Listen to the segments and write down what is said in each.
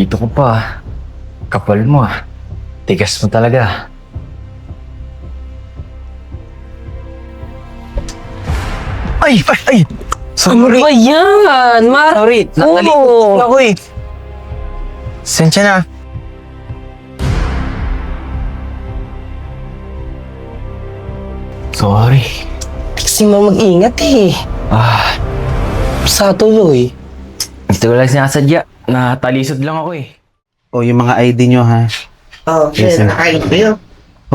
Nandito ko pa. Kapal mo ah. Tigas mo talaga. Ay! Ay! Ay! Ano ba yan? Sorry, nakalimut ako eh. Sensya na. Sorry. Kasi mag-ingat eh. Ah, Sa tuloy. ito ko lang sinasadya. Natalisod lang ako eh. O, yung mga ID nyo, ha? Oh, Yes, sir. nakain kayo.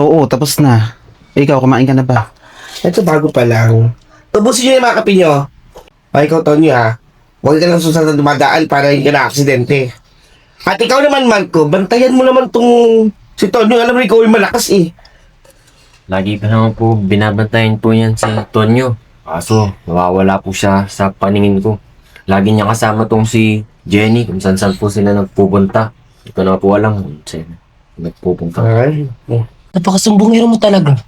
Oo, tapos na. Ikaw, kumain ka na ba? Ito bago pa lang. Tubusin nyo yung mga kape nyo. O, ikaw, Tonyo, ha? Huwag ka lang susunod na dumadaan para hindi ka na-aksidente. At ikaw naman, Marco, bantayan mo naman tong si Tonyo. Alam mo, ikaw yung malakas eh. Lagi pa naman po binabantayan po yan si Tonyo. Kaso nawawala po siya sa paningin ko. Lagi niya kasama tong si Jenny kung saan po sila nagpupunta. Hindi ko na po alam kung saan nagpupunta. Ay. Napakasumbongero mo talaga.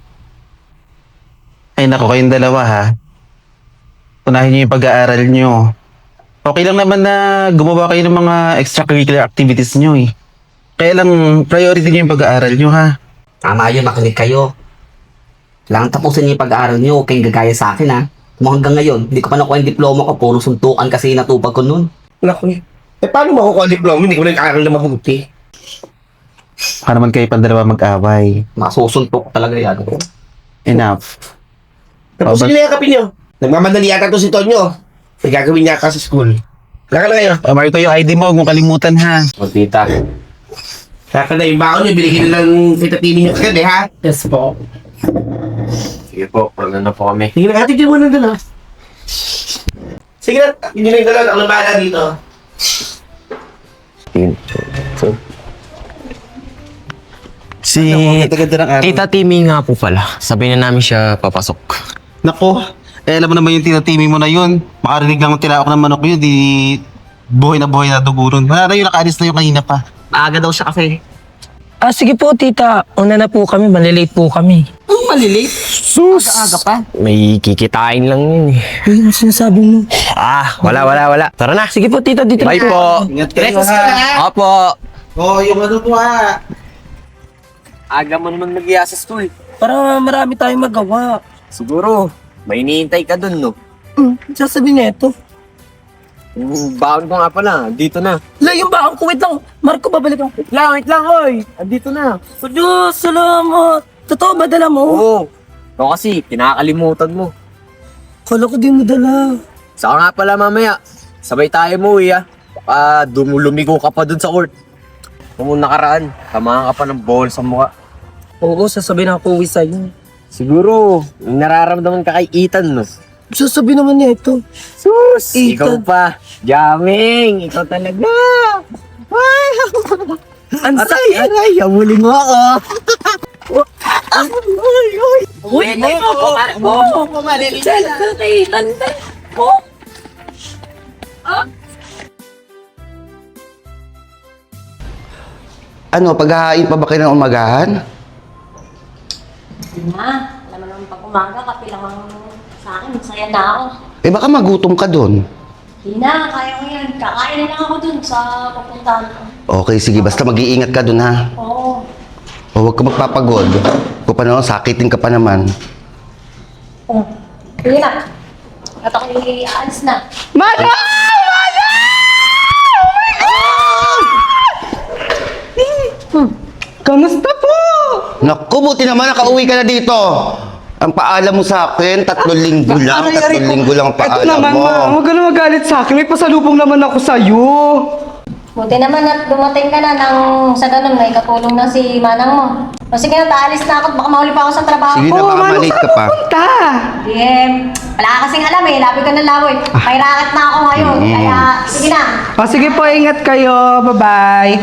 Ay, naku, kayong dalawa, ha? Unahin nyo yung pag-aaral nyo. Okay lang naman na gumawa kayo ng mga extracurricular activities nyo, eh. Kaya lang, priority nyo yung pag-aaral nyo, ha? Tama yun, makinig kayo. Kailangan tapusin niyo yung pag-aaral niyo, huwag kayong gagaya sa akin ha. Kung hanggang ngayon, hindi ko pa nakuha yung diploma ko, puro suntukan kasi natupag ko nun. Naku eh. Eh, paano makukuha ang diploma? Hindi ko nag-aaral na mabuti. Baka naman kayo pandalawa mag-away. Masusuntok talaga yan. Enough. Tapusin nyo na yung kape nyo. Nagmamadali yata to si Tonyo. May gagawin niya ka sa school. Laka na kayo. Marito yung ID mo, huwag mong kalimutan, ha? O tita, Laka na yung baon nyo. Binigyan na lang fitatini nyo kagad eh, ha? Yes po. sige po, wala na po kami. Sige na, atin mo na doon, ha? Sige na, hindi na yung dalawa. Ako na bahala dito. Si Ganda-ganda ng araw. Tita Timmy nga po pala. Sabi na namin siya papasok. Nako, alam mo naman yung tinatimi mo na yun. Makarinig lang ang tilaok ng manok yun, di buhay na duguron. Wala na yun, nakaalis na yun kanina pa. Maaga daw siya kasi. Ah, sige po, tita. Una na po kami. Malilate po kami. Ang malilate. Sus! Aga pa. May kikitain lang yun eh. Ay, ano sinasabi mo? Ah, wala. Tara na. Sige po, tita. Dito Bye na po. Ingat kayo, ha? Opo. Oo, yung ano po, ha? Aga mo naman mag-iya sa school. Para marami tayong magawa. Siguro, may iniintay ka dun, no? Sasabihin niya ito. Baon ko nga pala, dito na. La, yung baon ko. Wait lang. Marco, babalik ako. Wait lang, oy! Andito na. Oh, Diyos, salamat. Totoo ba dala mo? Oo. Ikaw kasi, kinakalimutan mo. Kala ko di mo dala. Saka nga pala mamaya, sabay tayo mo, ah. Baka lumigo ka pa dun sa court. Kung nakaraan, tamahan ka pa ng ball sa mukha. Oo, sasabihin ako uwi sa'yo. Siguro, nararamdaman ka kay Ethan, no? Sasabihin naman niya ito. Sus! Ethan. Ikaw pa! Jamming! Ikaw talaga! Ang Aray! Aray! Habulin mo ako! Uy, Ano, paghahain pa ba kayo ng umagahan? Yun na. Alam mo naman pag umaga, kape lang ang sa akin. Masaya na ako. Eh baka magutom ka doon. Hindi na, kaya ko yan. Kakain na lang ako dun sa pupuntahan ko. Okay, sige, basta mag-iingat ka doon, ha? Oo. O huwag ka magpapagod. Kung paano, sakitin ka pa naman. Oh. Sige na. At ako aalis na. kamusta po? Naku, buti naman nakauwi ka na dito. Ang paalam mo sa akin, 3 linggo lang. 3 linggo lang ang paalam Ito naman, mo. ma. Huwag ka na magalit sa akin. May pasalubong naman ako sa'yo. Buti naman at dumating ka na nang sa ganun, may katulong na si manang mo. O sige na, taalis na ako. Baka mahuli pa ako sa trabaho. Sige na, baka Mano, malate saan ka pa. pupunta? Wala ka kasing alam eh. Labi ka ng laboy. May racket na ako ngayon. Kaya, sige na. O, sige po, ingat kayo. Bye-bye.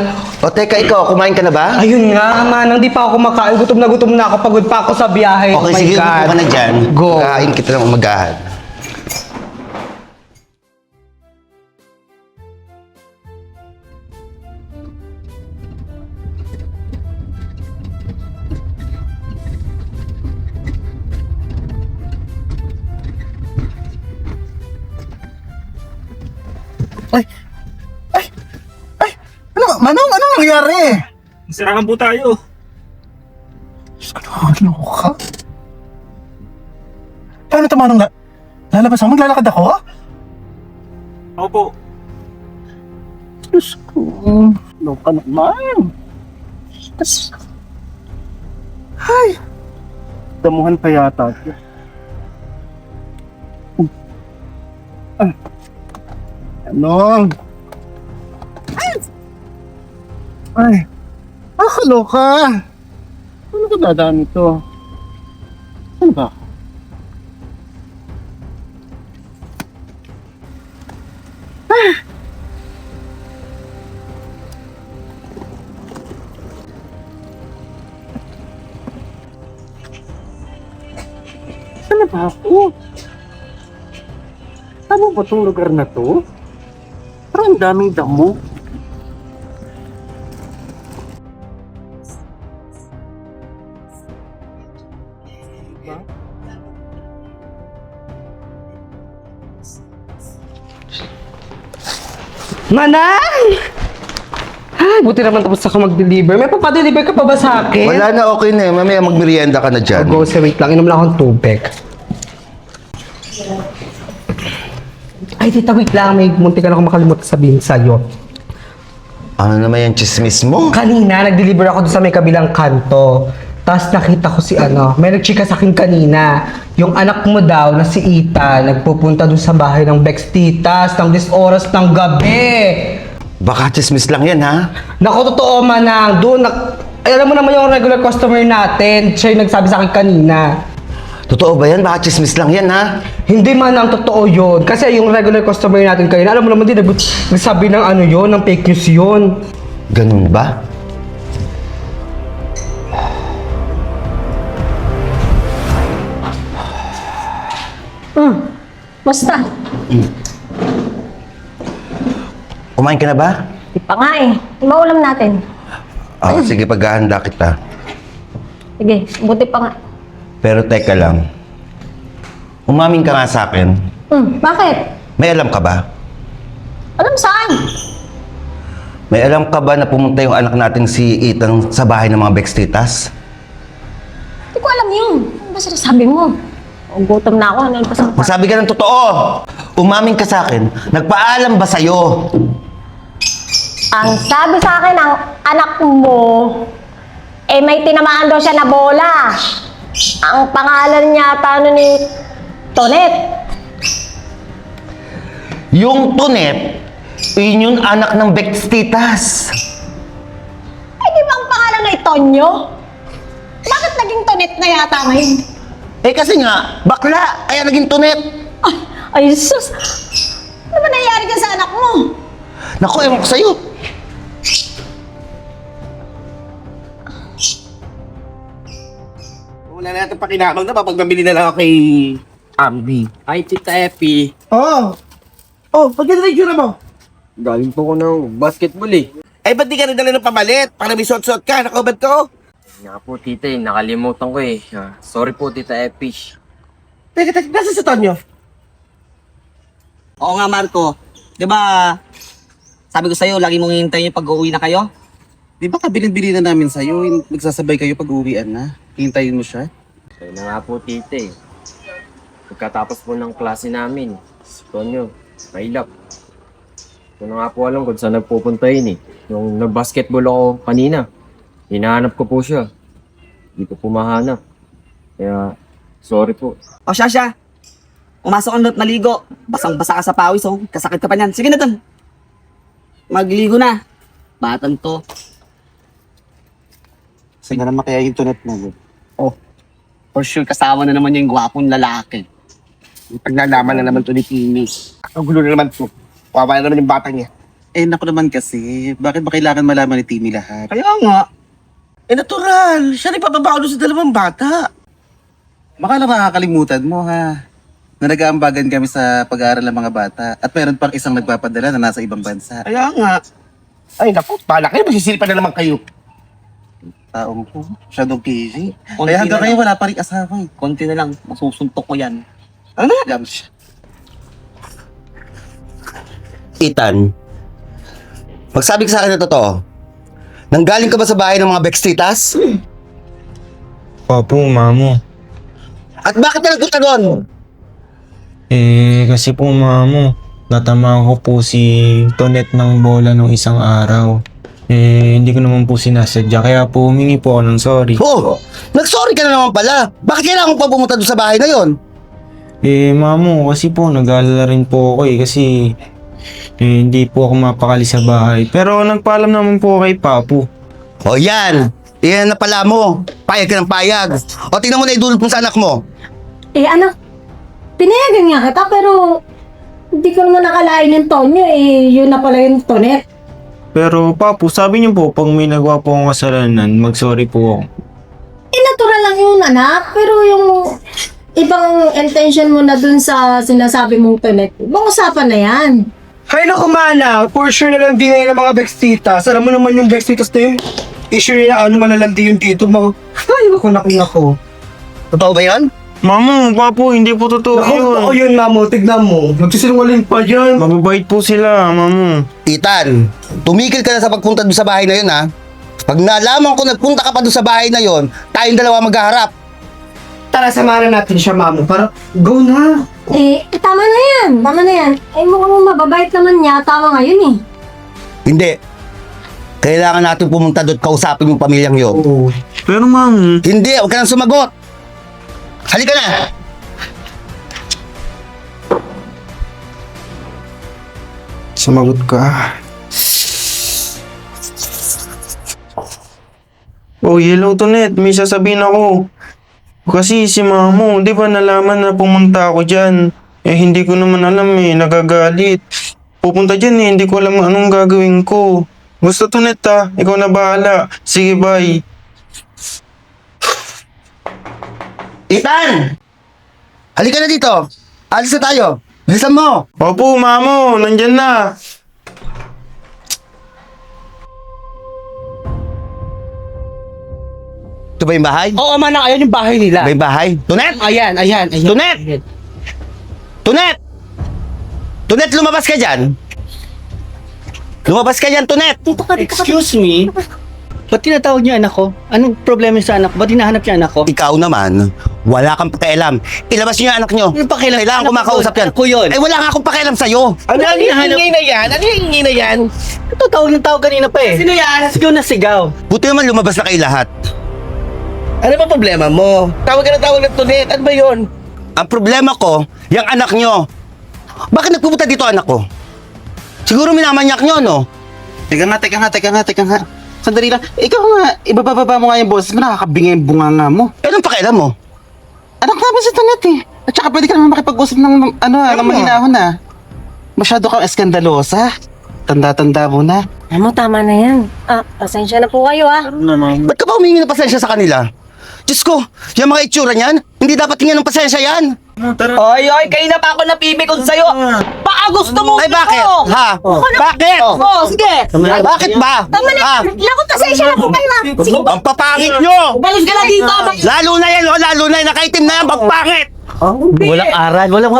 O teka, ikaw, kumain ka na ba? Ayun nga, manang di pa ako makain. Gutom na ako. Pagod pa ako sa biyahe. Okay, Oh my sige, God. umupo ka na dyan. Go. Kain kita ng umagahan. Manong, anong nangyari? Sirakan po tayo. Ano ka? Paano ito, Manong? Lalabas ako? Maglalakad ako? Opo. Diyos ko. Ano ka naman? Ay! Damuhan pa yata. Manong! Ay! Kaloka! Ano ka dadaan ito? Ano ba? Ano ba ako? Ano ba itong lugar na to? Parang ang daming damo. Manang! Ay, buti naman tapos ako mag-deliver. May papadeliver ka pa ba sa akin? Wala na, okay na. Mamaya magmerienda ka na dyan. Go, sa wait lang. Inom lang akong tubig. Ay, tita, wait lang. May munti ka na akong makalimutan sabihin sa'yo. Ano naman yung chismis mo? Kanina, nag-deliver ako doon sa may kabilang kanto. Tapos nakita ko si may nagchika sa akin kanina. Yung anak mo daw na si Ita, nagpupunta doon sa bahay ng Bex Titas ng 10 oras ng gabi. Baka chismis lang yan, ha? Naku, totoo, Manang. Doon, alam mo naman yung regular customer natin. Siya yung nagsabi sa akin kanina. Totoo ba yan? Baka chismis lang yan, ha? Hindi, Manang, totoo yun. Kasi yung regular customer natin kanina, alam mo naman din, nagsabi ng ng fake news yun. Ganun ba? Basta. Kumain ka na ba? Di pa nga eh. Ano ba ulam natin? Sige, paghahanda kita. Sige, buti pa nga. Pero teka lang. Umamin ka nga sa akin. Bakit? May alam ka ba? Alam saan? May alam ka ba na pumunta yung anak natin si Ethan sa bahay ng mga Bex Titas? Hindi ko alam yun. Ano ba sinasabi mo? Gutom na ako. Ano yung pasang Magsabi ka ng totoo! Umamin ka sa akin. Nagpaalam ba sa'yo? Ang sabi sa akin ng anak mo, may tinamaan daw siya na bola. Ang pangalan niya, ni Tonet. Yung Tunet, yun yung anak ng Bex Titas. Di ba ang pangalan na Tonyo? Bakit naging Tonet na yata ngayon? Kasi nga, bakla, kaya naging Tunet. Ay, sus! Ano ba nangyari dyan sa anak mo? Naku, ewan ko sa'yo. Wala na natin pakinabang na, papagbabili na lang ako kay Ambi. Ay, Tita Epi. Pagkita na mo. Galing po ko ng basketball eh. Ba't di ka rin dala ng pamalit? Para may suot-suot ka, nakabad ko. Nga po, Tita nakalimutan ko eh. Sorry po, Tita Epi. Teka, nasa sa Tonyo? Oo nga, Marco. Di ba, sabi ko sa'yo, lagi mong hihintayin yung pag-uwi na kayo? Di ba kabilin-bilin na namin sa'yo? Nagsasabay kayo pag-uwian na. Hintayin mo siya. Kaya na nga po, Tita Pagkatapos po ng klase namin, si Tonyo, mailap. Ito na nga po alam kung saan nagpupunta yun eh. Nung nag-basketball ako kanina, hinahanap ko po siya. Hindi ko po mahanap. Kaya, sorry po. O siya. Umasok ka na maligo. Basang-basa ka sa pawis, oh. Kasakit ka pa niyan. Sige na dun. Magligo na. Batang to. Sige naman kaya yung Tunet mo. For sure, kasama na naman yung gwapong lalaki. Pagnalaman na naman to ni Timmy. Ang gulo na naman to. Wawa na naman yung bata niya. Naku naman kasi, bakit ba kailangan malaman ni Timmy lahat? Kaya nga. Natural. Siya rin papabawalo sa dalawang bata. Baka lang nakakalimutan mo ha. Na nag-aambagan kami sa pag-aaral ng mga bata at meron pang isang nagpapadala na nasa ibang bansa. Kaya nga. Ay, naku. Bala kayo. Magsisilipan na naman kayo. Taong ko, shadow busy. Konti Kaya hanggang na ngayon lang. wala pa rin asawa eh. Konti na lang. Masusuntok ko yan. Ano? Alam siya. Ethan, magsabi ka sa akin na totoo. Nanggaling ka ba sa bahay ng mga Bextitas? Opo, mamo. At bakit ka nagpunta doon? Kasi po, mamo, natamaan ko po si Tonet ng bola nung isang araw. Hindi ko naman po sinasadya, kaya po humingi po ako ng sorry. Oh, nag-sorry ka na naman pala. Bakit kailangan mo pa pumunta doon sa bahay na yon? Mamo, kasi po nag-aalala rin po ako kasi hindi po ako mapakali sa bahay. Pero nagpaalam naman po kay Papu. O yan, yan na pala mo. Payag ka ng payag. O tingnan mo na idulot mo sa anak mo. Anak, pinayagan nga kita pero hindi ko naman nakalain yung Tonyo yun na pala yung Tonet. Pero Papu, sabi niyo po pag may nagawa po akong kasalanan, mag-sorry po ako. Natural lang yun, anak. Pero yung ibang intention mo na dun sa sinasabi mong Tonet, ibang usapan na yan. Hay naku, mana, for sure na lang din ngayon ng mga Bextitas. Alam mo naman yung Bextitas na yun. Issue nila, ano malalandi yun dito, mga... Ay, naku. Totoo ba yan? Mamo, Papu, hindi po totoo Ako yun. yun, mamo, tignan mo. Nagsisinungaling pa dyan. Mababait po sila, Mamo. Ethan, tumigil ka na sa pagpunta doon sa bahay na yun, ha? Pag nalaman ko nagpunta ka pa doon sa bahay na yun, tayong dalawa maghaharap. Tara, samahan natin siya, mamo. Para, go na. Tama na yan. Tama na yan. Mukhang mababait naman niya. Tama ngayon Hindi. Kailangan natin pumunta doon, kausapin yung pamilyang yun. Oh. Pero Mamo, Hindi, huwag ka nang sumagot. Halika na! sumagot ka. Oh, hello Tonet, may sasabihin ako. Kasi si Mamo, di ba nalaman na pumunta ako dyan? Hindi ko naman alam nagagalit. Pupunta dyan hindi ko alam anong gagawin ko. Gusto Tonet ikaw na bahala. Sige, bye. Ethan! Halika na dito! Alis na tayo! Bilisan mo! Opo, Mamo, nandyan na. Ito ba yung bahay? Oo, mana, ayan yung bahay nila. Ba yung bahay? Tunet! Ayan. Tunet! Tunet! Tunet, lumabas ka dyan! Lumabas ka dyan, Tunet! Excuse me? Ba't tinatawag niyo anak ko? Anong problema sa anak ko? Ba't hinahanap niya anak ko? Ikaw naman, wala kang pakialam. Ilabas niyo yung anak niyo. Ano pakialam? Kailangan ko Anak ko makausap yun, yan. anak ko yun. Eh, wala nga akong pakialam sa'yo. Ano yung ingay na yan? Ano yung ingay na yan? Ito, tawag ng tao kanina pa eh. Sino yan? Sigaw na sigaw. Buti naman lumabas na kayo lahat. Ano ba problema mo? Tawag ka ng Tonet. Ano ba yun? Ang problema ko, yung anak niyo. Bakit nagpupunta dito anak ko? Siguro minamanyak niyo, no? Teka nga. Sandali lang. Ikaw nga, ibababa mo nga yung boses mo, nakakabingay yung bunganga mo. Eh, anong pakialam mo? Anak naman si Tonet At saka pwede ka naman makipag-usap ng, ng mahinahon Masyado kang eskandalosa. Tanda-tanda mo na. Tama na yan. Pasensya na po kayo Ba't ka ba humingi ng pasensya sa kanila? Diyos ko, yung mga itsura niyan, hindi dapat tingnan ng pasensya yan. Oy, kayo na pa ako napipikon sa'yo. Baka gusto mo. Ay, bakit? Ha? Bakit? Sige. Bakit ba? Tama na. Ha? Naku, pasensya na po kayo Sige. Ang papangit nyo! Balis ka na dito. Lalo na yan, nakaitim na yan, pagpangit! Walang aral. Walang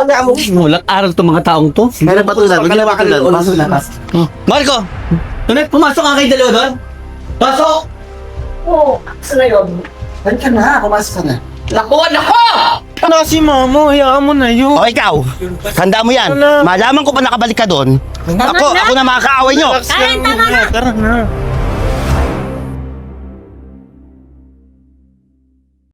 aral itong mga taong to. Meron pa tulad. Pasok na. Marco! Tunet, pumasok ka kayo dalawa doon. Pasok! Oo. Saan na yun? Halika na, pumasok ka na. Naku! Ano si Mamo, hayaan mo na yun. O ikaw, tanda mo yan. Malaman ko pa nakabalik ka doon. Ako na makakaaway nyo. Ay, tama na. Tara na.